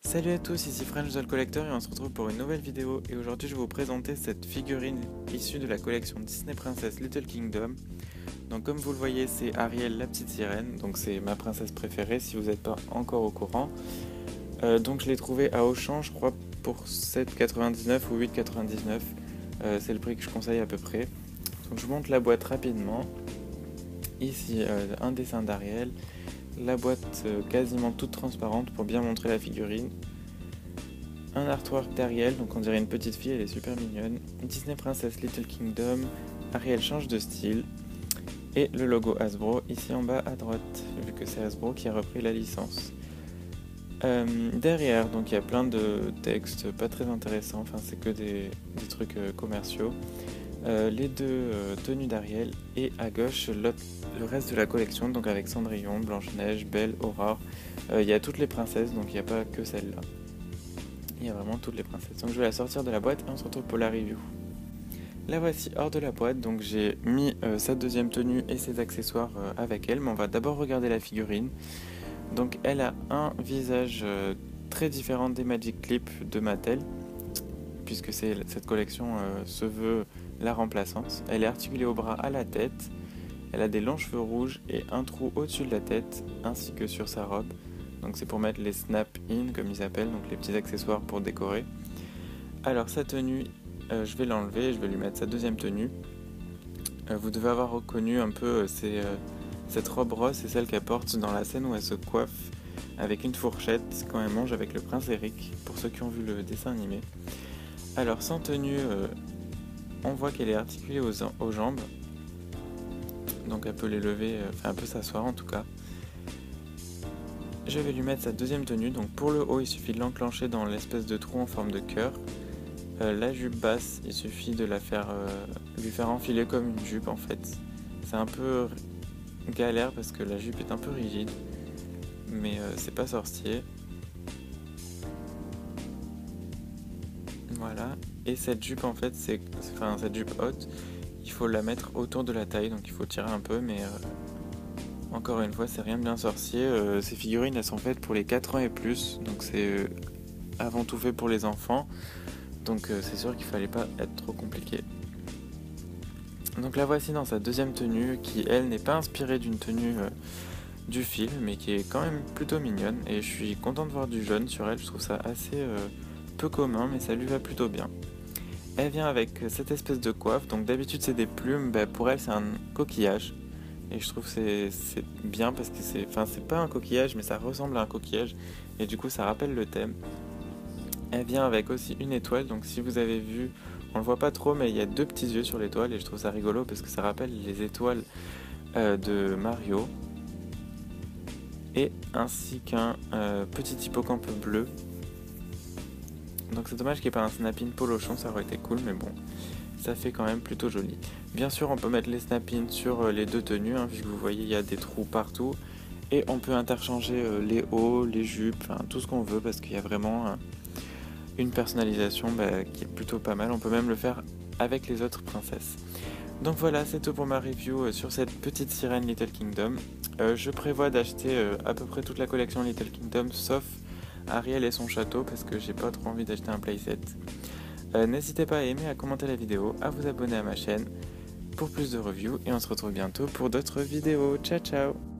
Salut à tous, ici French Doll Collector et on se retrouve pour une nouvelle vidéo et aujourd'hui je vais vous présenter cette figurine issue de la collection Disney Princess Little Kingdom. Donc comme vous le voyez, c'est Ariel la petite sirène, donc c'est ma princesse préférée si vous n'êtes pas encore au courant. Donc je l'ai trouvée à Auchan, je crois pour 7,99 ou 8,99, c'est le prix que je conseille à peu près. Donc je vous montre la boîte rapidement. Ici un dessin d'Ariel. La boîte quasiment toute transparente pour bien montrer la figurine. Un artwork d'Ariel, donc on dirait une petite fille, elle est super mignonne. Disney Princess Little Kingdom, Ariel change de style. Et le logo Hasbro ici en bas à droite, vu que c'est Hasbro qui a repris la licence. Derrière, donc il y a plein de textes pas très intéressants, enfin c'est que des trucs commerciaux. Les deux tenues d'Ariel et à gauche le reste de la collection, donc avec Cendrillon, Blanche-Neige, Belle, Aurore. Il y a toutes les princesses, donc il n'y a pas que celle-là. Il y a vraiment toutes les princesses. Donc je vais la sortir de la boîte et on se retrouve pour la review. La voici hors de la boîte, donc j'ai mis sa deuxième tenue et ses accessoires avec elle, mais on va d'abord regarder la figurine. Donc elle a un visage très différent des Magic Clip de Mattel, puisque cette collection se veut la remplaçante. Elle est articulée au bras, à la tête. Elle a des longs cheveux rouges et un trou au-dessus de la tête, ainsi que sur sa robe. Donc c'est pour mettre les snap-in, comme ils appellent, donc les petits accessoires pour décorer. Alors sa tenue, je vais l'enlever, je vais lui mettre sa deuxième tenue. Vous devez avoir reconnu un peu cette robe rose, c'est celle qu'elle porte dans la scène où elle se coiffe avec une fourchette quand elle mange avec le prince Eric, pour ceux qui ont vu le dessin animé. Alors sans tenue, on voit qu'elle est articulée aux jambes, donc elle peut les lever, enfin elle peut s'asseoir en tout cas. Je vais lui mettre sa deuxième tenue, donc pour le haut il suffit de l'enclencher dans l'espèce de trou en forme de cœur. La jupe basse, il suffit de lui faire enfiler comme une jupe en fait. C'est un peu galère parce que la jupe est un peu rigide, mais c'est pas sorcier. Voilà, et cette jupe en fait, cette jupe haute, il faut la mettre autour de la taille, donc il faut tirer un peu, mais encore une fois, c'est rien de bien sorcier. Ces figurines, elles sont faites pour les 4 ans et plus, donc c'est avant tout fait pour les enfants, donc c'est sûr qu'il fallait pas être trop compliqué. Donc la voici dans sa deuxième tenue, qui elle n'est pas inspirée d'une tenue du film, mais qui est quand même plutôt mignonne, et je suis content de voir du jaune sur elle, je trouve ça assez peu commun, mais ça lui va plutôt bien. Elle vient avec cette espèce de coiffe, donc d'habitude c'est des plumes, pour elle c'est un coquillage. Et je trouve que c'est bien parce que c'est pas un coquillage, mais ça ressemble à un coquillage. Et du coup ça rappelle le thème. Elle vient avec aussi une étoile, donc si vous avez vu, on le voit pas trop, mais il y a deux petits yeux sur l'étoile. Et je trouve ça rigolo parce que ça rappelle les étoiles de Mario. Et ainsi qu'un petit hippocampe bleu. Donc c'est dommage qu'il n'y ait pas un snap-in polochon, ça aurait été cool, mais bon, ça fait quand même plutôt joli. Bien sûr, on peut mettre les snap-in sur les deux tenues, puisque vous voyez, il y a des trous partout. Et on peut interchanger les hauts, les jupes, enfin tout ce qu'on veut, parce qu'il y a vraiment une personnalisation qui est plutôt pas mal. On peut même le faire avec les autres princesses. Donc voilà, c'est tout pour ma review sur cette petite sirène Little Kingdom. Je prévois d'acheter à peu près toute la collection Little Kingdom, sauf Ariel et son château, parce que j'ai pas trop envie d'acheter un playset. N'hésitez pas à aimer, à commenter la vidéo, à vous abonner à ma chaîne pour plus de reviews, et on se retrouve bientôt pour d'autres vidéos. Ciao ciao!